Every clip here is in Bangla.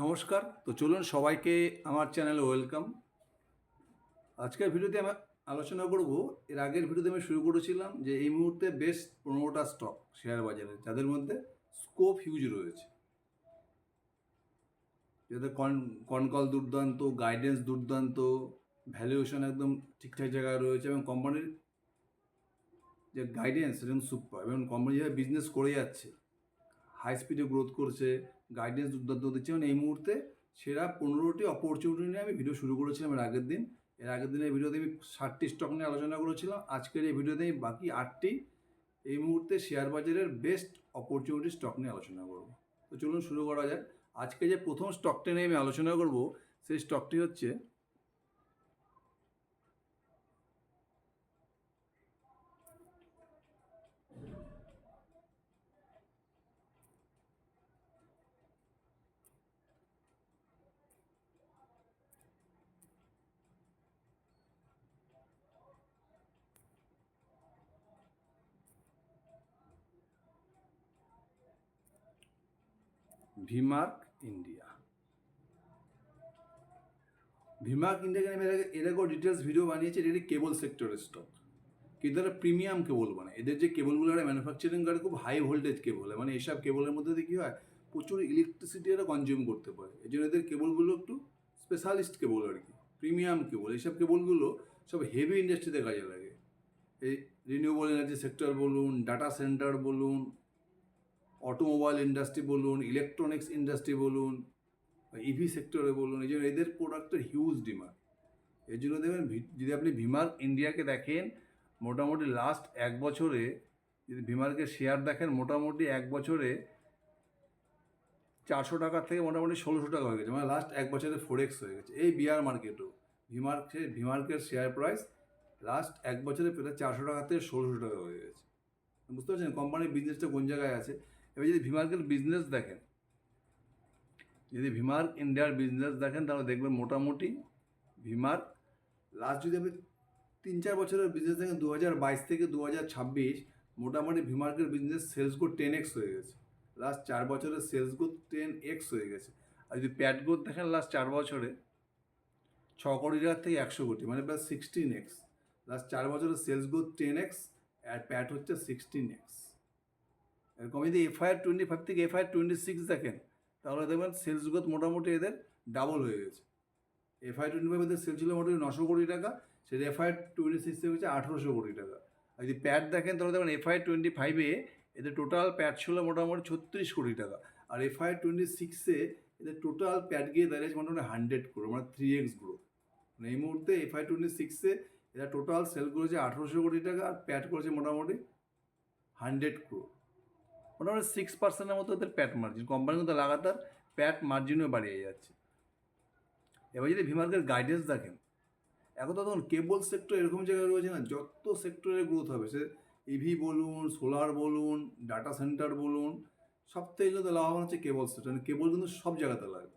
নমস্কার। তো চলুন সবাইকে আমার চ্যানেলে ওয়েলকাম। আজকের ভিডিওতে আমি আলোচনা করব, এর আগের ভিডিওতে আমি শুরু করেছিলাম যে এই মুহূর্তে বেস্ট 15টা স্টক শেয়ার বাজারে, যাদের মধ্যে স্কোপ হিউজ রয়েছে, যাদের কনকল দুর্দান্ত, গাইডেন্স দুর্দান্ত, ভ্যালুয়েশন একদম ঠিকঠাক জায়গায় রয়েছে এবং কোম্পানির যে গাইডেন্স সেরকম সুপার, এবং কোম্পানি যেভাবে বিজনেস করে যাচ্ছে, হাই স্পিডে গ্রোথ করছে, গাইডেন্স দুর্দান্ত দিচ্ছে। মানে এই মুহূর্তে সেরা 15টি অপরচুনিটি নিয়ে আমি ভিডিও শুরু করেছিলাম এর আগের দিনের ভিডিওতে আমি 60টি স্টক নিয়ে আলোচনা করেছিলাম। আজকের এই ভিডিওতে আমি বাকি 8টি এই মুহূর্তে শেয়ার বাজারের বেস্ট অপরচুনিটি স্টক নিয়ে আলোচনা করব। তো চলুন শুরু করা যাক। আজকে যে প্রথম স্টকটা নিয়ে আমি আলোচনা করব, সেই স্টকটি হচ্ছে ভিমার্ক ইন্ডিয়া। ভিমার্ক ইন্ডিয়াকে আমি এর আগেও ডিটেলস ভিডিও বানিয়েছি। এটা একটি কেবল সেক্টরের স্টক, কিন্তু এরা প্রিমিয়াম কেবল বানায়। এদের যে কেবলগুলো এরা ম্যানুফ্যাকচারিং করে খুব হাই ভোল্টেজ কেবল, মানে এইসব কেবলের মধ্যে দিয়ে কী হয়, প্রচুর ইলেকট্রিসিটি এরা কনজিউম করতে পারে। এই জন্য এদের কেবলগুলো একটু স্পেশালিস্ট কেবল আর কি, প্রিমিয়াম কেবল। এইসব কেবলগুলো সব হেভি ইন্ডাস্ট্রিতে কাজে লাগে। এই রিনিউয়েবল এনার্জি সেক্টর বলুন, ডাটা সেন্টার বলুন, অটোমোবাইল ইন্ডাস্ট্রি বলুন, ইলেকট্রনিক্স ইন্ডাস্ট্রি বলুন, ইভি সেক্টরে বলুন। এই জন্য এদের প্রোডাক্টের হিউজ ডিমান্ড। এর জন্য দেখবেন, যদি আপনি ভিমার্ক ইন্ডিয়াকে দেখেন, মোটামুটি লাস্ট এক বছরে যদি ভিমার্কের শেয়ার দেখেন, মোটামুটি এক বছরে 400 টাকার থেকে মোটামুটি 1600 টাকা হয়ে গেছে। মানে লাস্ট এক বছরে 4x হয়ে গেছে। এই বিয়ার মার্কেটও ভিমার্কের শেয়ার প্রাইস লাস্ট এক বছরে প্রায় 400 টাকা থেকে 1600 টাকা হয়ে গেছে। বুঝতে পারছেন কোম্পানির বিজনেসটা কোন জায়গায় আছে। এবার যদি ভিমার্কের বিজনেস দেখেন, যদি ভিমার্ক ইন্ডিয়ার বিজনেস দেখেন, তাহলে দেখবেন মোটামুটি ভিমার্ক লাস্ট যদি আপনি 3-4 বছরের বিজনেস দেখেন, 2022 থেকে 2026 মোটামুটি ভিমার্কের বিজনেস সেলস গ্রোথ 10x হয়ে গেছে। লাস্ট 4 বছরের সেলস গ্রোথ 10x হয়ে গেছে। আর যদি প্যাট গ্রোথ দেখেন, লাস্ট 4 বছরে 6 কোটি টাকার থেকে 100 কোটি, মানে প্রায় 16x। লাস্ট 4 বছরের সেলস গ্রোথ 10x, আর প্যাট হচ্ছে 16x। এরকম যদি FY25 থেকে FY26 দেখেন, তাহলে দেখবেন সেলস গ্রোথ মোটামুটি এদের ডাবল হয়ে গেছে। FY25 এদের সেল ছিল মোটামুটি 900 কোটি টাকা, সেটা FY26 হচ্ছে 1800 কোটি টাকা। আর যদি প্যাট দেখেন, তাহলে দেখবেন FY25-এ এদের টোটাল প্যাট ছিল মোটামুটি 36 কোটি টাকা, আর FY26-এ এদের টোটাল প্যাট গিয়ে দাঁড়িয়েছে মোটামুটি 100 crore, মানে 3x গ্রোথ। মানে এই মুহূর্তে FY26-এ এরা টোটাল সেল করেছে 1800 কোটি টাকা, আর প্যাট করেছে মোটামুটি 100 crore, মোটামুটি 6%-এর মতো ওদের প্যাট মার্জিন। কোম্পানি কিন্তু লাগাতার প্যাট মার্জিনও বাড়িয়ে যাচ্ছে। এবার যদি ভিমার্কের গাইডেন্স দেখেন, এখন তো তখন কেবল সেক্টর এরকম জায়গায় রয়েছে না, যত সেক্টরে গ্রোথ হবে, সে ইভি বলুন, সোলার বলুন, ডাটা সেন্টার বলুন, সব থেকে কিন্তু লাভবান হচ্ছে কেবল সেক্টর। কেবল কিন্তু সব জায়গাতে লাগবে।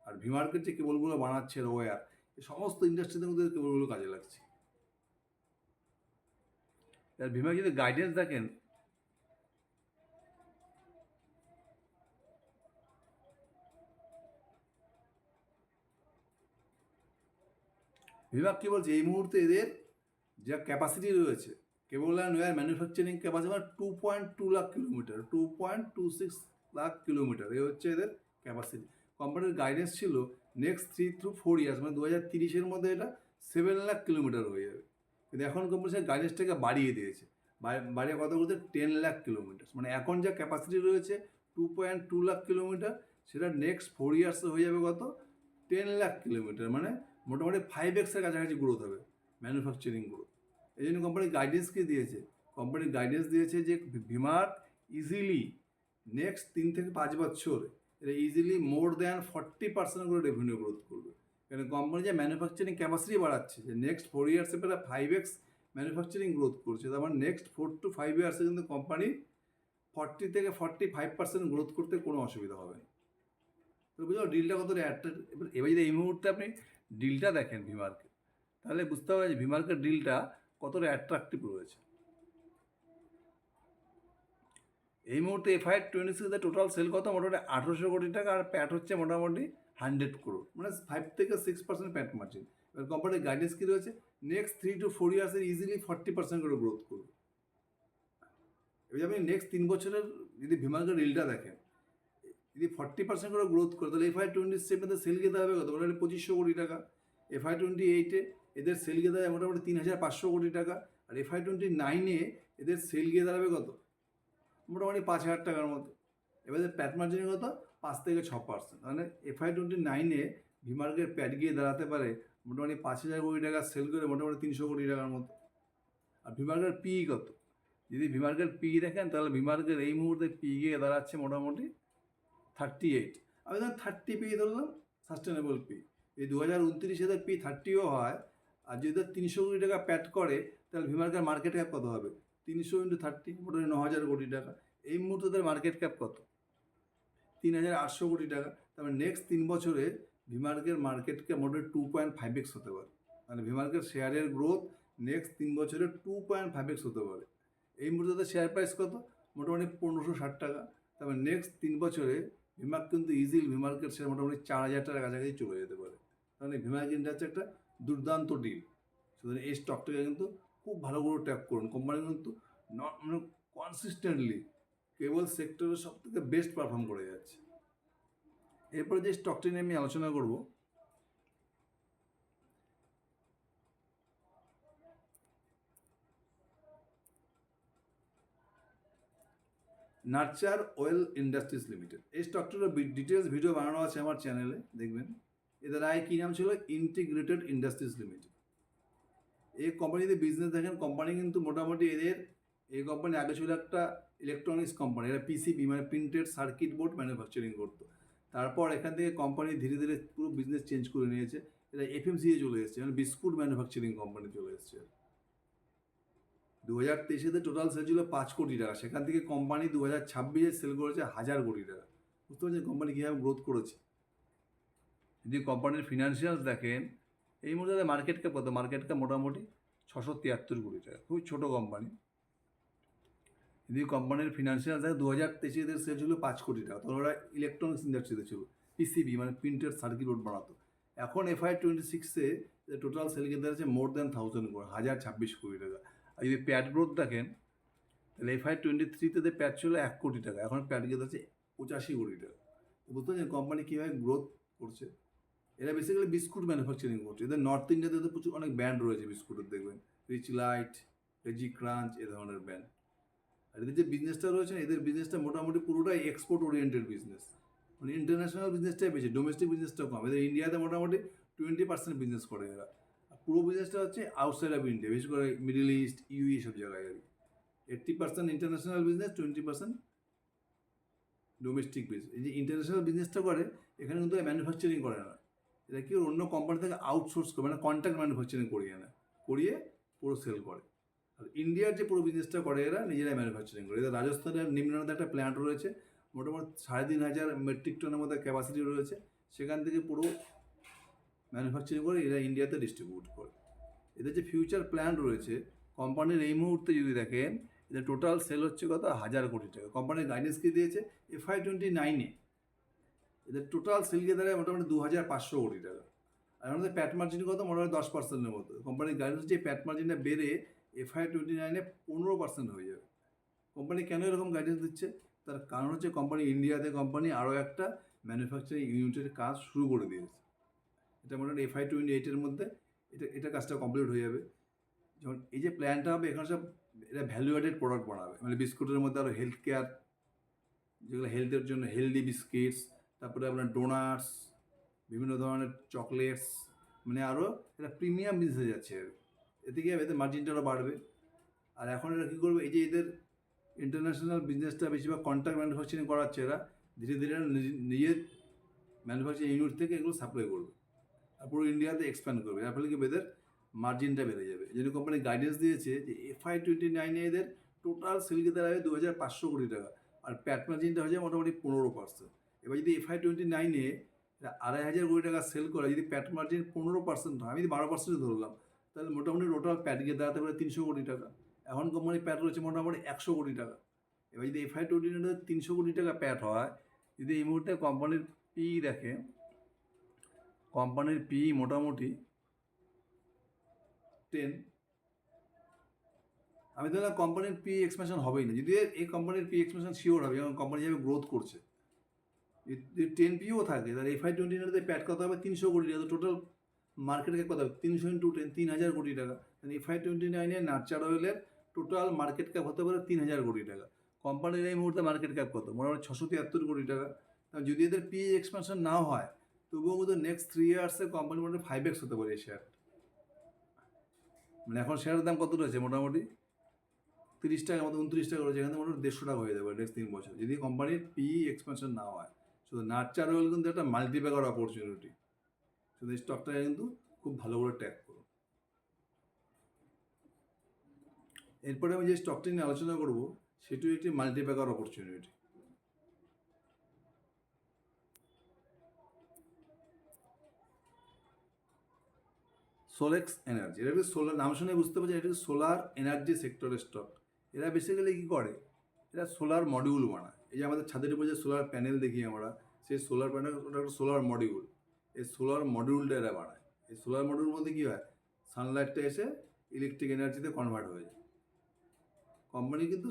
আর ভিমার্কের যে কেবলগুলো বানাচ্ছে ওয়্যার, এই সমস্ত ইন্ডাস্ট্রিতে কিন্তু কেবলগুলো কাজে লাগছে। আর ভিমার্ক যদি গাইডেন্স দেখেন, ভিমার্ক কী বলছে, এই মুহূর্তে এদের যা ক্যাপাসিটি রয়েছে, cable and wire manufacturing capacity মানে 2.2 লাখ কিলোমিটার, 2.26 লাখ কিলোমিটার, এই হচ্ছে এদের ক্যাপাসিটি। কোম্পানির গাইডেন্স ছিল নেক্সট 3 to 4 ইয়ার্স, মানে 2030-এর মধ্যে এটা 7 লাখ কিলোমিটার হয়ে যাবে। কিন্তু এখন কোম্পানি সে গাইডেন্সটাকে বাড়িয়ে দিয়েছে, বাড়িয়ে কত বলতে 10 লাখ কিলোমিটার। মানে এখন যা ক্যাপাসিটি রয়েছে 2.2 লাখ কিলোমিটার, সেটা নেক্সট 4 ইয়ার্সে হয়ে যাবে কত, 10 লাখ কিলোমিটার। মানে মোটামুটি 5x-এর কাছাকাছি গ্রোথ হবে, ম্যানুফ্যাকচারিং গ্রোথ। এই জন্য কোম্পানি গাইডেন্স কী দিয়েছে, কোম্পানি গাইডেন্স দিয়েছে যে ভিমার্ক ইজিলি নেক্সট 3 থেকে 5 বছর এটা ইজিলি মোর দ্যান 40% করে রেভিনিউ গ্রোথ করবে। কারণ কোম্পানি যে ম্যানুফ্যাকচারিং ক্যাপাসিটি বাড়াচ্ছে, যে নেক্সট 4 ইয়ার্সে প্রায় 5x ম্যানুফ্যাকচারিং গ্রোথ করছে, তার মানে নেক্সট 4 to 5 ইয়ার্সে কিন্তু কোম্পানি 40 থেকে 45% গ্রোথ করতে কোনো অসুবিধা হবে না। তো বুঝলো ডিলটা কতটা অ্যাট্রাক্ট। এবার যদি এই মুহূর্তে আপনি ডিলটা দেখেন ভিমার্কের, তাহলে বুঝতে হবে যে ভিমার্কের ডিলটা কতটা অ্যাট্রাকটিভ রয়েছে। এই মুহূর্তে FY 26 টোটাল সেল কত, মোটামুটি 1800 কোটি টাকা, আর প্যাট হচ্ছে মোটামুটি 100 crore, মানে 5 থেকে 6% প্যাট মার্জিন। এবার কোম্পানির গাইডেন্স কী রয়েছে, নেক্সট 3 to 4 ইয়ার্সের ইজিলি 40% করে গ্রোথ করবে। এবার আপনি নেক্সট 3 বছরের যদি ভিমার্কের রিলটা দেখেন, যদি 40% করে গ্রোথ করে, তাহলে FY 27 সেল যেতে হবে কত, মোটামুটি 2500 কোটি টাকা। FY 28 এদের সেল গিয়ে দাঁড়াবে মোটামুটি 3500 কোটি টাকা, আর FY 29 এদের সেল গিয়ে দাঁড়াবে কত, মোটামুটি 5000 টাকার মতো। এবার প্যাট মার্জিন কত, 5 থেকে 6%, মানে FY 29 ভিমার্কের প্যাট গিয়ে দাঁড়াতে পারে মোটামুটি 5000 কোটি টাকা সেল করে মোটামুটি 300 কোটি টাকার মতো। আর ভিমার্কের পিই কত, যদি ভিমার্কের পি দেখেন, তাহলে ভিমার্কের এই মুহূর্তে পি গিয়ে দাঁড়াচ্ছে মোটামুটি 38। আমি ধরুন 30 পি ধরলাম, সাস্টেনেবল পি। এই 2029 এদের পি 30ও হয়, আর যদি 300 কোটি টাকা প্যাট করে, তাহলে ভিমার্কের মার্কেট ক্যাপ কত হবে, 300 × 30, মোটামুটি 9000 কোটি টাকা। এই মুহূর্তে মার্কেট ক্যাপ কত, 3800 কোটি টাকা। তারপরে নেক্সট 3 বছরে ভিমার্কের মার্কেট ক্যাপ মোটামুটি 2.5x হতে পারে, মানে ভিমার্কের শেয়ারের গ্রোথ নেক্সট 3 বছরে 2.5x হতে পারে। এই মুহূর্তে শেয়ার প্রাইস কত, মোটামুটি 1560 টাকা। তারপরে নেক্সট 3 বছরে ভিমার্ক কিন্তু ইজিলি ভিমার্কের শেয়ার মোটামুটি 4000 টাকার কাছাকাছি চলে যেতে পারে। কারণ এই ভিমার্ক ইন্ডিয়া হচ্ছে একটা দুর্দান্ত ডিল। সুতরাং এই স্টকটাকে কিন্তু খুব ভালো করে ট্র্যাক করুন। কোম্পানি কিন্তু মানে কনসিস্টেন্টলি কেবল সেক্টরের সব থেকে বেস্ট পারফর্ম করে যাচ্ছে। এরপরে যে স্টকটি নিয়ে আমি আলোচনা করব, নার্চার অয়েল ইন্ডাস্ট্রিজ লিমিটেড। এই স্টকটার ডিটেলস ভিডিও বানানো আছে আমার চ্যানেলে, দেখবেন। এদের আগে কী নাম ছিল, ইন্টিগ্রেটেড ইন্ডাস্ট্রিজ লিমিটেড। এই কোম্পানিতে বিজনেস দেখেন, কোম্পানি কিন্তু মোটামুটি এই কোম্পানি আগে ছিল একটা ইলেকট্রনিক্স কোম্পানি, এরা পিসিবি মানে প্রিন্টেড সার্কিট বোর্ড ম্যানুফ্যাকচারিং করতো। তারপর এখান থেকে কোম্পানি ধীরে ধীরে পুরো বিজনেস চেঞ্জ করে নিয়েছে, এরা এফএমসিএ চলে এসেছে, মানে বিস্কুট ম্যানুফ্যাকচারিং কোম্পানি চলে এসেছে। 2023 টোটাল সেল ছিল 5 কোটি টাকা, সেখান থেকে কোম্পানি 2026 সেল করেছে 1000 কোটি টাকা। বুঝতে পারছেন কোম্পানি কীভাবে গ্রোথ করেছে। যদি কোম্পানির ফিনান্সিয়ালস দেখেন, এই মুহূর্তে মার্কেট ক্যাপ কত, মার্কেট ক্যাপ মোটামুটি 673 কোটি টাকা, খুবই ছোটো কোম্পানি। যদি কোম্পানির ফিনান্সিয়াল দেখে, 2023 সেল ছিল 5 কোটি টাকা, তখন ওরা ইলেকট্রনিক্স ইন্ডাস্ট্রিতে ছিল, পিসিবি মানে প্রিন্টেড সার্কিট বোর্ড বানাতো। এখন FY 26 টোটাল সেল কিনতে হচ্ছে মোর দ্যান 1000 কোটি, 1026 কোটি টাকা। আর যদি প্যাট গ্রোথ দেখেন, তাহলে FY 23 প্যাট ছিল 1 কোটি টাকা, এখন প্যাট গিয়ে হচ্ছে 85 কোটি টাকা। বুঝতে পারছেন কোম্পানি কীভাবে গ্রোথ করছে। এরা বেসিক্যালি বিস্কুট ম্যানুফ্যাকচারিং করছে। এদের নর্থ ইন্ডিয়াতে প্রচুর অনেক ব্র্যান্ড রয়েছে বিস্কুটের, দেখবেন রিচ লাইট, রেজি ক্রাঞ্চ, এ ধরনের ব্র্যান্ড। আর এদের যে বিজনেসটা রয়েছে, এদের বিজনেসটা মোটামুটি পুরোটাই এক্সপোর্ট ওরিয়েন্টেড বিজনেস, মানে ইন্টারন্যাশনাল বিজনেসটাই বেশি, ডোমেস্টিক বিজনেসটা কম। এদের ইন্ডিয়াতে মোটামুটি 20% বিজনেস করে এরা, আর পুরো বিজনেসটা হচ্ছে আউটসাইড অফ ইন্ডিয়া, বিশেষ করে মিডল ইস্ট, ইউই সব জায়গায় আর কি। 80% ইন্টারন্যাশনাল বিজনেস, 20% ডোমেস্টিক বিজনেস। এই যে ইন্টারন্যাশনাল বিজনেসটা করে, এখানে কিন্তু ম্যানুফ্যাকচারিং করে না, এটা কি অন্য কোম্পানি থেকে আউটসোর্স করে, মানে কন্ট্রাক্ট ম্যানুফ্যাকচারিং করিয়ে না, করিয়ে পুরো সেল করে। আর ইন্ডিয়ার যে পুরো বিজনেসটা করে এরা নিজেরাই ম্যানুফ্যাকচারিং করে। এদের রাজস্থানের নিম্নানন্দে একটা প্ল্যান্ট রয়েছে, মোটামুটি 3500 মেট্রিক টনের মধ্যে ক্যাপাসিটি রয়েছে, সেখান থেকে পুরো ম্যানুফ্যাকচারিং করে এরা ইন্ডিয়াতে ডিস্ট্রিবিউট করে। এদের যে ফিউচার প্ল্যান রয়েছে কোম্পানির, এই মুহূর্তে যদি দেখেন, এদের টোটাল সেল হচ্ছে কত, 1000 কোটি টাকা। কোম্পানির গাইডেন্স কি দিয়েছে, FY 29 এদের টোটাল সেল গিয়ে দাঁড়ায় মোটামুটি 2500 কোটি টাকা। আর আমাদের প্যাট মার্জিন কত, মোটামুটি 10%-এর মতো। কোম্পানির গাইডেন্স যে প্যাট মার্জিনটা বেড়ে FY 29 15% হয়ে যাবে। কোম্পানি কেন এরকম গাইডেন্স দিচ্ছে, তার কারণ হচ্ছে কোম্পানি ইন্ডিয়াতে কোম্পানি আরও একটা ম্যানুফ্যাকচারিং ইউনিটের কাজ শুরু করে দিয়েছে। এটা মোটামুটি FY 28 মধ্যে এটা কাজটা কমপ্লিট হয়ে যাবে। যেমন এই যে প্ল্যানটা হবে, এখানে সব এটা ভ্যালু অ্যাডেড প্রোডাক্ট বানাবে, মানে বিস্কুটের মধ্যে আরও হেলথ কেয়ার, যেগুলো হেলথের জন্য হেলদি বিস্কিটস, তারপরে আপনার ডোনাটস, বিভিন্ন ধরনের চকলেটস, মানে আরও এটা প্রিমিয়াম বিজনেসে যাচ্ছে। এতে কি হবে, এদের মার্জিনটা আরও বাড়বে। আর এখন এরা কী করবে, এই যে এদের ইন্টারন্যাশনাল বিজনেসটা বেশিরভাগ কন্ট্রাক্ট ম্যানুফ্যাকচারিং করাচ্ছে, এরা ধীরে ধীরে নিজের ম্যানুফ্যাকচারিং ইউনিট থেকে এগুলো সাপ্লাই করবে, আর পুরো ইন্ডিয়াতে এক্সপ্যান্ড করবে। যার ফলে কি এদের মার্জিনটা বেড়ে যাবে। যদি কোম্পানি গাইডেন্স দিয়েছে যে FY 29 এদের টোটাল সেল গিয়ে দাঁড়াবে 2500 কোটি টাকা, আর প্যাট মার্জিনটা হয়ে যায় মোটামুটি 15%। এবার যদি FY 29 2500 কোটি টাকা সেল করে, যদি প্যাট মার্জিন 15% হয়, আমি যদি 12% ধরলাম, তাহলে মোটামুটি টোটাল প্যাট গিয়ে দাঁড়াতে পারে 300 কোটি টাকা। এখন কোম্পানি প্যাট রয়েছে মোটামুটি 100 কোটি টাকা। এবার যদি FY29 300 কোটি টাকা প্যাট হয়, যদি এই মুহূর্তে কোম্পানির পি দেখে, কোম্পানির পি মোটামুটি 10, আমি ধরলাম কোম্পানির পি এক্সপেনশন হবেই না। যদি এই কোম্পানির পি এক্সপেনশন শিওর হবে, এবং কোম্পানি যেভাবে গ্রোথ করছে, যদি 10 পিও থাকে, তাহলে FY29 প্যাট কত হবে 300 কোটি টাকা। টোটাল মার্কেট ক্যাপ কত হবে 300 × 10, 3000 কোটি টাকা। FY29 নার্চার অয়েলের টোটাল মার্কেট ক্যাপ হতে পারে 3000 কোটি টাকা। কোম্পানির এই মুহূর্তে মার্কেট ক্যাপ কত? মোটামুটি 673 কোটি টাকা। যদি এদের পি এক্সপেনশন না হয়, তবুও কিন্তু নেক্সট 3 ইয়ার্সে কোম্পানি মোটামুটি 5x হতে পারে এই শেয়ার। মানে এখন শেয়ারের দাম কত রয়েছে? মোটামুটি 30 টাকার মতো, 29 টাকা রয়েছে। এখানে মোটামুটি 150 টাকা হয়ে যাবে নেক্সট 3 বছর, যদি কোম্পানির পি এক্সপেনশন না হয়। শুধু নার্চার অয়েল কিন্তু একটা মাল্টিপ্যাকার অপরচুনিটি। শুধু এই স্টকটাকে কিন্তু খুব ভালো করে ট্র্যাক করো। এরপরে আমি যে স্টকটি নিয়ে আলোচনা করবো, সেটিও একটি মাল্টিপ্যাকার অপরচুনিটি। সোলেক্স এনার্জি, এটা সোলার, নাম শুনে বুঝতে পারছি এটা সোলার এনার্জি সেক্টরের স্টক। এরা বেসিক্যালি কী করে? এরা সোলার মডিউল বানায়। এই যে আমাদের ছাদের উপর যে সোলার প্যানেল দেখি আমরা, সেই সোলার প্যানেল ওটা একটা সোলার মডিউল। এই সোলার মডিউলটা এরা বানায়। এই সোলার মডিউলের মধ্যে কী হয়? সানলাইটটা এসে ইলেকট্রিক এনার্জিতে কনভার্ট হয়ে যায়। কোম্পানি কিন্তু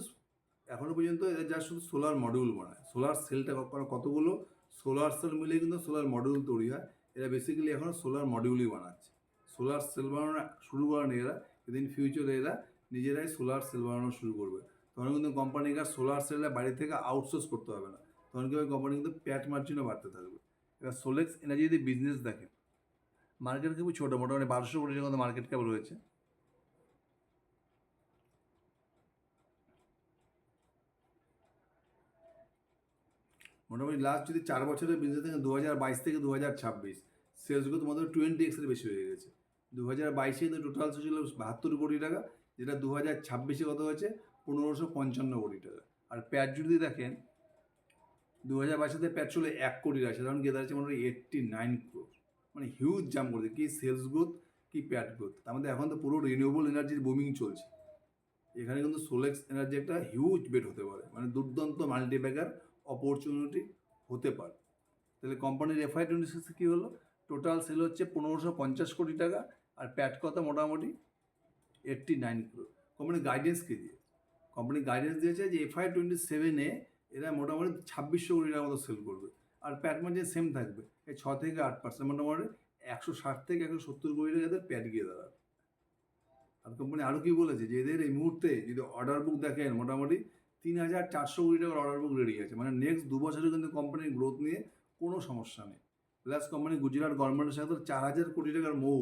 এখনও পর্যন্ত এরা যা শুধু সোলার মডিউল বানায়। সোলার সেলটা কতগুলো সোলার সেল মিলে কিন্তু সোলার মডিউল তৈরি হয়। এরা বেসিক্যালি এখনও সোলার মডিউলই বানাচ্ছে। সোলার সেল বানানো শুরু করেনি এরা, সেদিন ফিউচারে এরা নিজেরাই সোলার সেল বানানো শুরু করবে। তখন কিন্তু কোম্পানিকে আর সোলার সেলটা বাড়ি থেকে আউটসোর্স করতে হবে না। তখন কি হবে? কোম্পানি কিন্তু প্যাট মার্জিনও বাড়তে থাকবে। এবার সোলেক্স এনার্জি যদি বিজনেস দেখে, মার্কেট খুবই ছোটো, মোটামুটি 1200 কোটি টাকার মতো মার্কেট ক্যাপ রয়েছে। মোটামুটি লাস্ট যদি 4 বছরের বিজনেস থেকে 2022 থেকে 2026 সেলস গ্রোথ মোটামুটি 20x বেশি হয়ে গেছে। 2022 কিন্তু টোটাল ছিল 72 কোটি টাকা, যেটা 2026 কত হয়েছে 1555 কোটি টাকা। আর প্যাট যদি দেখেন, 2022 প্যাট ছিল 1 কোটি টাকা, সেটা গিয়ে দাঁড়াচ্ছে মোটামুটি 89 crore। মানে হিউজ জাম্প করেছে। কি সেলস গ্রোথ, কি প্যাট গ্রোথ। তার মধ্যে এখন তো পুরো রিনিউয়েবল এনার্জির বুমিং চলছে। এখানে কিন্তু সোলেক্স এনার্জি একটা হিউজ বেট হতে পারে, মানে দুর্দান্ত মাল্টিপ্যাকার অপরচুনিটি হতে পারে। তাহলে কোম্পানির FY26 কী হলো? টোটাল সেল হচ্ছে 1550 কোটি টাকা, আর প্যাট কত? মোটামুটি 89 crore। কোম্পানি গাইডেন্স কী দিয়ে? কোম্পানি গাইডেন্স দিয়েছে যে FY27 এরা মোটামুটি 2600 কোটি টাকার মতো সেল করবে, আর প্যাট মার্জিন সেম থাকবে এই 6 থেকে 8%, মোটামুটি 160 থেকে 170 কোটি টাকা এদের প্যাট গিয়ে দাঁড়াবে। আর কোম্পানি আরও কি বলেছে যে এদের এই মুহূর্তে যদি অর্ডার বুক দেখেন, মোটামুটি 3400 কোটি টাকার অর্ডার বুক রেডি আছে। মানে নেক্সট 2 বছরে কিন্তু কোম্পানির গ্রোথ নিয়ে কোনো সমস্যা নেই। প্লাস কোম্পানি গুজরাট গভর্নমেন্টের সাথে 4000 কোটি টাকার মৌ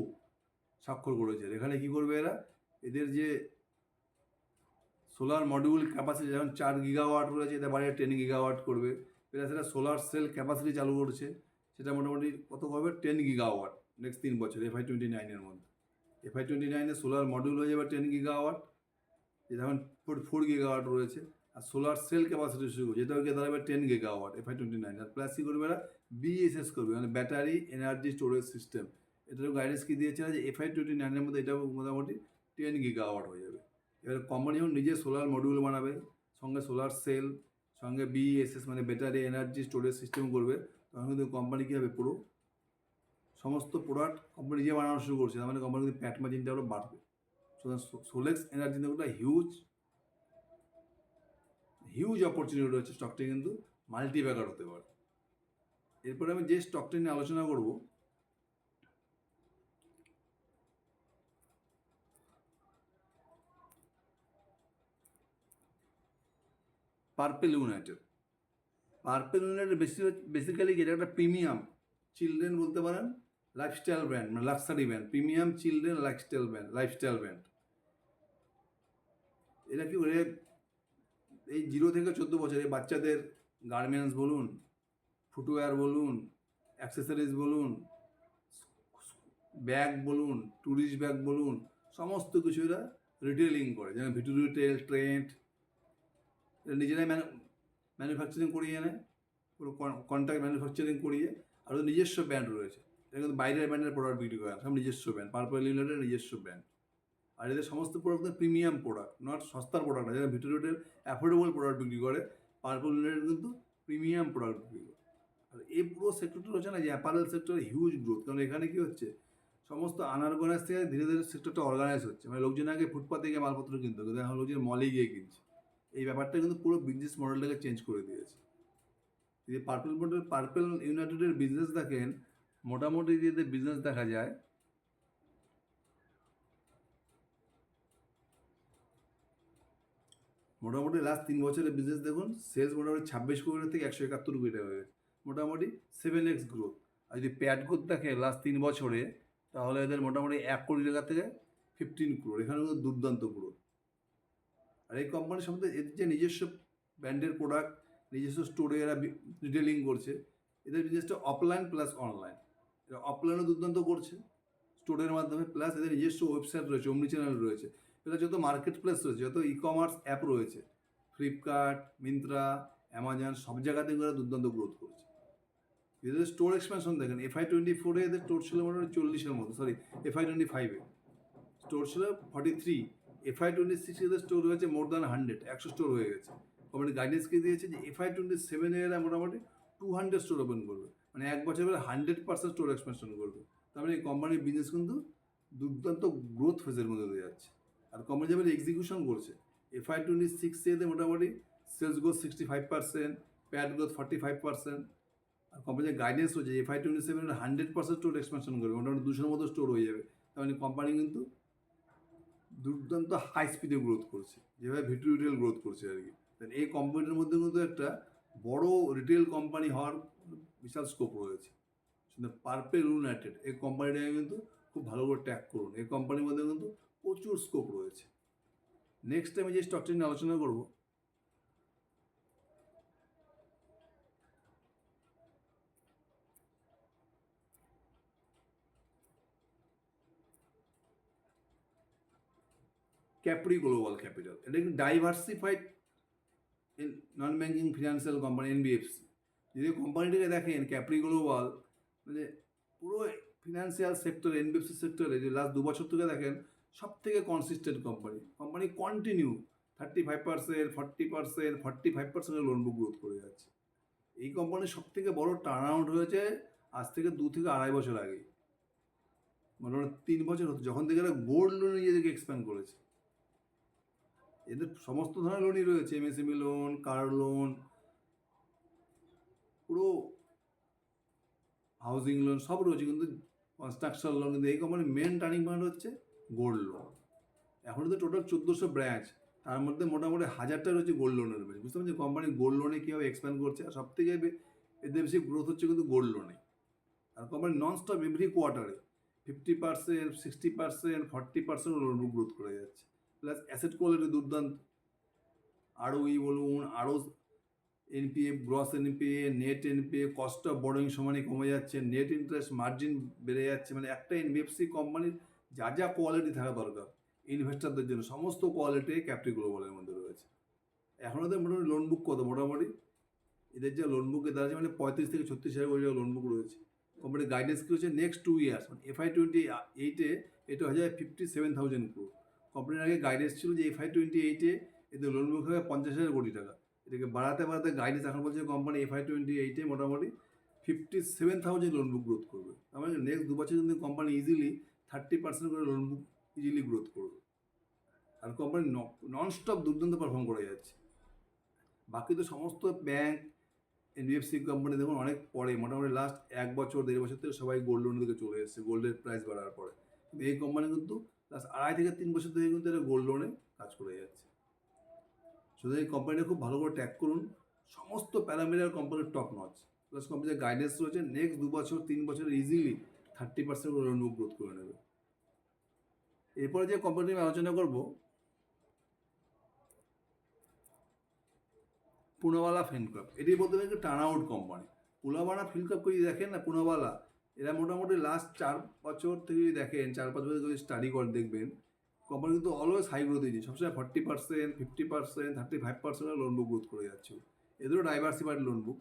স্বাক্ষর করেছে। এখানে কী করবে এরা? এদের যে সোলার মডিউল ক্যাপাসিটি যেমন 4 গিগাওয়াট রয়েছে, এটা বাড়িয়ে 10 গিগাওয়াট করবে। প্লাস এটা সোলার সেল ক্যাপাসিটি চালু করছে, সেটা মোটামুটি কত হবে? 10 গিগাওয়াট নেক্সট 3 বছর FY29 মধ্যে। FY29 সোলার মডিউল হয়ে যাবে 10 গিগাওয়াট, যেটা এখন 4 গিগাওয়াট রয়েছে। আর সোলার সেল ক্যাপাসিটি শুরু করবে, যেটা গিয়ে দাঁড়াবে 10 গিগাওয়াট FY29। আর প্লাস কী করবে এরা? BESS করবে, মানে ব্যাটারি এনার্জি স্টোরেজ সিস্টেম। এটারও গাইডেন্স কী দিয়েছে যে FY29 মধ্যে এটা মোটামুটি 10 গিগাওয়াট হয়ে যাবে। এবার কোম্পানি যখন নিজে সোলার মডিউল বানাবে, সঙ্গে সোলার সেল, সঙ্গে BESS মানে ব্যাটারি এনার্জি স্টোরেজ সিস্টেম করবে, তখন কিন্তু কোম্পানি কী হবে? পুরো সমস্ত প্রোডাক্ট কোম্পানি নিজে বানানো শুরু করছে। তার মানে কোম্পানি কিন্তু প্যাট মার্জিনটা আরও বাড়বে। সুতরাং সোলেক্স এনার্জি একটা হিউজ অপরচুনিটি রয়েছে। স্টকটি কিন্তু মাল্টিপ্যাকার হতে পারে। এরপরে আমি যে স্টকটি নিয়ে আলোচনা করব, purple United. Purple United basically এটা একটা প্রিমিয়াম চিলড্রেন বলতে পারেন লাইফস্টাইল ব্র্যান্ড, মানে luxury brand, premium children lifestyle brand. এটা কি করে? এই 0 থেকে 14 বছর এই বাচ্চাদের গার্মেন্টস বলুন, ফুটওয়্যার বলুন, অ্যাক্সেসরিজ বলুন, ব্যাগ বলুন, ট্যুরিস্ট ব্যাগ বলুন, সমস্ত কিছু এরা রিটেলিং করে। যেমন ভিটু রিটেল, ট্রেন্ড, এরা নিজেরাই ম্যানুফ্যাকচারিং করিয়ে নেয়, পুরো কন্ট্রাক্ট ম্যানুফ্যাকচারিং করিয়ে। আর নিজস্ব ব্র্যান্ড রয়েছে, এটা কিন্তু বাইরের ব্র্যান্ডের প্রোডাক্ট বিক্রি করে, সব নিজস্ব ব্র্যান্ড। পার্পল ইউনাইটেড নিজস্ব ব্র্যান্ড। আর আর এদের সমস্ত প্রোডাক্ট প্রিমিয়াম প্রোডাক্ট, নট সস্তার প্রোডাক্ট না। যারা ভিটোরিয়াটের অ্যাফোর্ডেবল প্রোডাক্ট বিক্রি করে, পার্পল লিমিটেড কিন্তু প্রিমিয়াম প্রোডাক্ট বিক্রি করে। আর এই পুরো সেক্টরটা হচ্ছে না যে অ্যাপারেল সেক্টরে হিউজ গ্রোথ, কারণ এখানে কী হচ্ছে, সমস্ত আনঅর্গানাইজ থেকে ধীরে ধীরে সেক্টরটা অর্গানাইজ হচ্ছে। মানে লোকজন আগে ফুটপাতে গিয়ে মালপত্র কিনতো, কিন্তু এখন লোকজন মলে গিয়ে কিনছে। এই ব্যাপারটা কিন্তু পুরো বিজনেস মডেলটাকে চেঞ্জ করে দিয়েছে। যদি পার্পল ইউনাইটেডের বিজনেস দেখেন, মোটামুটি যদি বিজনেস দেখা যায়, মোটামুটি লাস্ট 3 বছরের বিজনেস দেখুন, সেলস মোটামুটি 26 কোটি থেকে 171 কোটি টাকা হয়ে গেছে, মোটামুটি 7x গ্রোথ। আর যদি প্যাড গ্রোথ দেখে লাস্ট 3 বছরে, তাহলে এদের মোটামুটি 1 কোটি টাকা থেকে 15 ক্রোড়, এখানে কিন্তু দুর্দান্ত গ্রোথ। আর এই কোম্পানির সম্বন্ধে এদের যে নিজস্ব ব্র্যান্ডের প্রোডাক্ট, নিজস্ব স্টোরে এরা রিটেলিং করছে, এদের বিজনেসটা অফলাইন প্লাস অনলাইন। এরা অফলাইনও দুর্দান্ত করছে স্টোরের মাধ্যমে, প্লাস এদের নিজস্ব ওয়েবসাইট রয়েছে, অমনি চ্যানেল রয়েছে, এটা যত মার্কেট প্লেস রয়েছে, যত ই কমার্স অ্যাপ রয়েছে, ফ্লিপকার্ট, মিন্ত্রা, অ্যামাজন, সব জায়গাতে এরা দুর্দান্ত গ্রোথ করছে। এদের স্টোর এক্সপ্যানশন দেখেন, FY24 এদের স্টোর ছিল মোটামুটি 40-এর মতো, সরি FY25 স্টোর ছিল 43, FY26 এদের স্টোর হয়েছে মোর দ্যান 100 স্টোর হয়ে গেছে। কোম্পানি গাইডেন্স কি দিয়েছে যে FY27 এরা মোটামুটি 200 স্টোর ওপেন করবে, মানে 1 বছর 100% স্টোর এক্সপ্যানশন করবে। তার মানে এই কোম্পানির বিজনেস কিন্তু দুর্দান্ত গ্রোথ ফেজের মধ্যে দিয়ে যাচ্ছে। আর কোম্পানি যেভাবে এক্সিকিউশন করছে, FY26 এতে মোটামুটি সেলস গ্রোথ 65%, প্যাড গ্রোথ 45%। আর কোম্পানির গাইডেন্স হচ্ছে FY27 100% স্টোর এক্সপ্যানশন করবে, মোটামুটি 200-এর মতো স্টোর হয়ে যাবে। তার মানে কোম্পানি কিন্তু দুর্দান্ত হাই স্পিডে গ্রোথ করছে, যেভাবে ভিটু রিটেল গ্রোথ করছে আর কি। এই কোম্পানিটার মধ্যে কিন্তু একটা বড় রিটেল কোম্পানি হওয়ার বিশাল স্কোপ রয়েছে। পার্পল ইউনাইটেড এই কোম্পানিটাকে কিন্তু খুব ভালো করে ট্যাগ করুন, এই কোম্পানির মধ্যে কিন্তু প্রচুর স্কোপ রয়েছে। নেক্সট টাইমে যে স্টকটি নিয়ে আলোচনা করবো, ক্যাপ্রি গ্লোবাল ক্যাপিটাল। এটা কিন্তু diversified non banking financial company, NBFC। যদি কোম্পানিটাকে দেখেন ক্যাপ্রি গ্লোবাল, মানে পুরো ফিনান্সিয়াল সেক্টরে, NBFC সেক্টরে যে লাস্ট 2 বছর থেকে দেখেন সব থেকে কনসিস্টেন্ট কোম্পানি কন্টিনিউ 35%, 40%, 45% লোন বুক গ্রোথ করে যাচ্ছে। এই কোম্পানির সব থেকে বড় টার্ন আউট হয়েছে আজ থেকে 2 থেকে 2.5 বছর আগে, মোটামুটি 3 বছর হতো, যখন থেকে এরা গোল্ড লোনে নিজেদেরকে এক্সপ্যান্ড করেছে। এদের সমস্ত ধরনের লোনই রয়েছে, MSME লোন, কার লোন, পুরো হাউজিং লোন সব রয়েছে, কিন্তু কনস্ট্রাকশন লোন। কিন্তু এই কোম্পানির মেন টার্নিং পয়েন্ট হচ্ছে গোল্ড লোন। এখন তো টোটাল 1400 ব্রাঞ্চ, তার মধ্যে মোটামুটি 1000টা রয়েছে গোল্ড লোনের রয়েছে। বুঝতে পারছি কোম্পানি গোল্ড লোনে কীভাবে এক্সপ্যান্ড করছে, আর সব থেকে এদের বেশি গ্রোথ হচ্ছে কিন্তু গোল্ড লোনে। আর কোম্পানি নন স্টপ এভরি কোয়ার্টারে 50%, 60%, 40% লোন বুক গ্রোথ করে যাচ্ছে। প্লাস অ্যাসেট কোয়ালিটি দুর্দান্ত, ROE বলুন, আরও NPA, gross NPA, net NPA, cost of borrowing সমানে কমে যাচ্ছে, নেট ইন্টারেস্ট মার্জিন বেড়ে যাচ্ছে। মানে একটা NBFC কোম্পানির যা যা কোয়ালিটি থাকা দরকার ইনভেস্টারদের জন্য, সমস্ত কোয়ালিটি ক্যাপ্রি গ্লোবালের মধ্যে রয়েছে। এখন ওদের মোটামুটি লোন বুক কত, মোটামুটি এদের যে লোন বুকে দাঁড়াচ্ছে মানে 35 থেকে 36,000 কোটি টাকা লোন বুক রয়েছে। কোম্পানির গাইডেন্স কী হচ্ছে, নেক্সট 2 ইয়ার্স মানে FY28 এটা হয়ে যায় 57,000 ক্রোড়। কোম্পানির আগে গাইডেন্স ছিল যে FY28 এদের লোন বুক হবে 50,000 কোটি টাকা। এটাকে বাড়াতে বাড়াতে গাইডেন্স এখন বলছে কোম্পানি FY28 মোটামুটি 57,000 লোন বুক গ্রোথ করবে। তার মানে নেক্সট 2 বছর কিন্তু কোম্পানি ইজিলি 30% করে লোন বুক ইজিলি গ্রোথ করবে। আর কোম্পানি নন স্টপ দুর্দান্ত পারফর্ম করে যাচ্ছে। বাকি তো সমস্ত ব্যাংক, NBFC কোম্পানি দেখুন অনেক পরে, মোটামুটি লাস্ট 1 বছর 1.5 বছর থেকে সবাই গোল্ড লোনের দিকে চলে এসেছে, গোল্ডের প্রাইস বাড়ার পরে। কিন্তু এই কোম্পানি কিন্তু লাস্ট 2.5 থেকে 3 বছর থেকে কিন্তু এরা গোল্ড লোনে কাজ করে যাচ্ছে। সুতরাং এই কোম্পানিটা খুব ভালো করে ট্যাগ করুন, সমস্ত প্যারামিটার কোম্পানির টপ নচ। প্লাস কোম্পানির গাইডেন্স রয়েছে নেক্সট 2 বছর 3 বছর ইজিলি 30% করে লোন বুক গ্রোথ করে নেবে। এরপরে যে কোম্পানি আমি আলোচনা করবো, পুনাওয়ালা ফিনকর্প। এটি বলতে পারেন টার্ন আউট কোম্পানি। পুনাওয়ালা ফিনকর্পকে যদি দেখেন না, পুনাওয়ালা এরা মোটামুটি লাস্ট 4 বছর থেকে যদি দেখেন, 4-5 বছর যদি স্টাডি করে দেখবেন, কোম্পানি কিন্তু অলওয়েজ হাই গ্রোথ দিয়েছে, সবসময় 40%, 50%, 35% লোন বুক গ্রোথ করে যাচ্ছে। এদেরও ডাইভার্সিফাইড লোন বুক,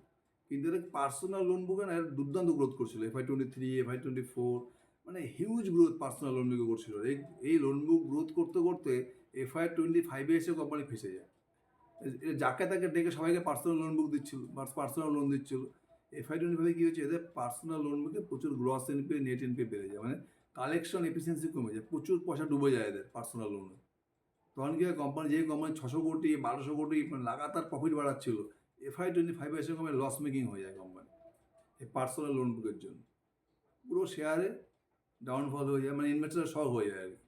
কিন্তু এদের পার্সোনাল লোন বুকে না দুর্দান্ত গ্রোথ করছিল FY23, FY24, মানে হিউজ গ্রোথ পার্সোনাল লোন বুকে করছিল। এই লোন বুক গ্রোথ করতে করতে FY 25 এসে কোম্পানি ফেসে যায়। যাকে তাকে ডেকে সবাইকে পার্সোনাল লোন বুক দিচ্ছিল, পার্সোনাল লোন দিচ্ছিল। FY 25 কী হচ্ছে, এদের পার্সোনাল লোন বুকে প্রচুর গ্রস এনপিএ নেট এনপিএ বেড়ে যায়, মানে কালেকশন এফিসিয়েন্সি কমে যায়, প্রচুর পয়সা ডুবে যায় এদের পার্সোনাল লোনে। তখন কি হয়, কোম্পানি 600 কোটি 1200 কোটি মানে লাগাতার প্রফিট বাড়াচ্ছিল, FY 25 এসে কোম্পানি লস মেকিং হয়ে যায় কোম্পানি এই পার্সোনাল লোন বুকের জন্য। পুরো শেয়ারে ডাউনফল হয়ে যায়, মানে ইনভেস্টার সব হয়ে যায় আর কি।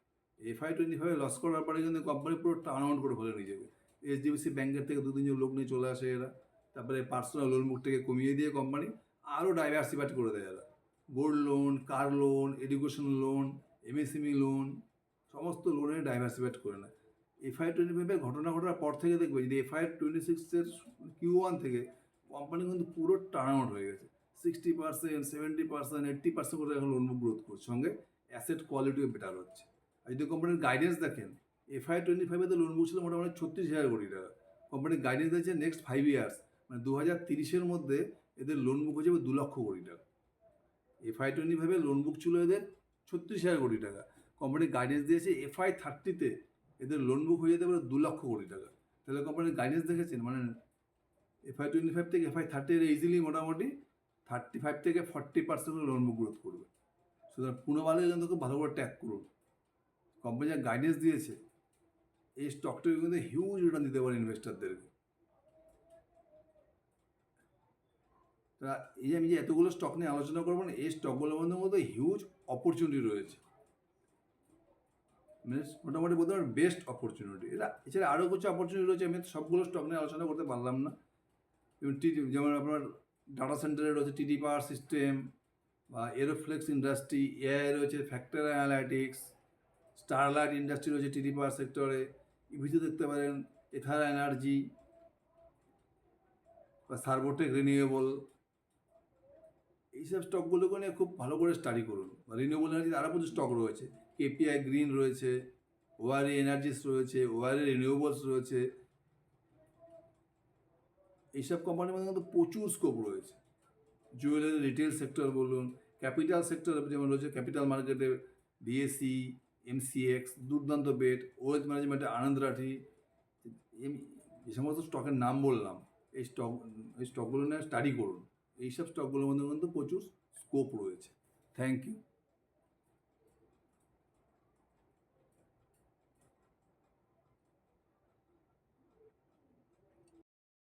FY 25 লস করার পরে কিন্তু কোম্পানি পুরো টার্ন আউট করে ফেলে নিজেকে। HDFC ব্যাংকের থেকে 2-3 জন লোক নিয়ে চলে আসে এরা, তারপরে পার্সোনাল লোন বুকটাকে কমিয়ে দিয়ে কোম্পানি আরও ডাইভার্সিফাইড করে দেয় এরা। Gold loan, car loan, education loan, MSME loan, সমস্ত লোনে ডাইভার্সিফাইড করে নেয়। FY 25 ঘটনা ঘটার পর থেকে দেখবে যদি FY 26 Q1 থেকে কোম্পানি কিন্তু পুরো টার্ন আউট হয়ে গেছে। 60%, 70%, 80% করে এখন লোন বুক গ্রোথ করছে, সঙ্গে অ্যাসেট কোয়ালিটিও বেটার হচ্ছে। আর যদি কোম্পানির গাইডেন্স দেখেন, FY 25 লোন বুক ছিল মোটামুটি 36,000 কোটি টাকা। কোম্পানির গাইডেন্স দিয়েছে নেক্সট 5 ইয়ার্স, মানে 2030-এর মধ্যে এদের লোন বুক হয়ে যাবে 2 লক্ষ কোটি টাকা। FY 25 লোন বুক ছিল এদের 36,000 কোটি টাকা। কোম্পানি গাইডেন্স দিয়েছে FY 30-তে এদের লোন বুক হয়ে যেতে পারে 2 লক্ষ কোটি টাকা। তাহলে কোম্পানির গাইডেন্স দেখেছেন, মানে FY 25 থেকে FY 30 ইজিলি মোটামুটি 35 থেকে 40% লোন বুক গ্রোথ করবে। সুতরাং পুনঃবালে কিন্তু খুব ভালো করে ট্যাগ করুন। কোম্পানি যা গাইডেন্স দিয়েছে, এই স্টকটাকে কিন্তু হিউজ রিটার্ন দিতে পারে ইনভেস্টারদেরকে। তা এই যে আমি যে এতগুলো স্টক নিয়ে আলোচনা করবো না, এই স্টকগুলোর মধ্যে হিউজ অপরচুনিটি রয়েছে, মানে মোটামুটি বলতে পারেন বেস্ট অপরচুনিটি। এছাড়া আরও কিছু অপরচুনিটি রয়েছে, আমি সবগুলো স্টক নিয়ে আলোচনা করতে পারলাম না। যেমন আপনার ডাটা সেন্টারে রয়েছে TD পাওয়ার সিস্টেম বা এরোফ্লেক্স ইন্ডাস্ট্রি, AI রয়েছে ফ্যাক্টর অ্যানালাইটিক্স, স্টারলাইট ইন্ডাস্ট্রি রয়েছে TD পাওয়ার সেক্টরে, ইভিতে দেখতে পারেন এথারা এনার্জি বা সার্বোটেক রিনিউয়েবল। এইসব স্টকগুলোকে নিয়ে খুব ভালো করে স্টাডি করুন। বা রিনিউয়েবল এনার্জিতে আরও প্রচুর স্টক রয়েছে, KPI গ্রিন রয়েছে, ওয়ারি এনার্জিস রয়েছে, ওয়ারি রিনিউয়েবলস রয়েছে। এইসব কোম্পানির মধ্যে কিন্তু প্রচুর স্কোপ রয়েছে। জুয়েলারি রিটেল সেক্টর বলুন, ক্যাপিটাল সেক্টর যেমন রয়েছে ক্যাপিটাল মার্কেটে BSE, MCX দুর্দান্ত বেট, ওয়েলথ ম্যানেজমেন্টে আনন্দ রাঠি। যে সমস্ত স্টকের নাম বললাম, এই স্টকগুলো নিয়ে স্টাডি করুন। এইসব স্টকগুলোর মধ্যে কিন্তু প্রচুর স্কোপ রয়েছে। Thank you.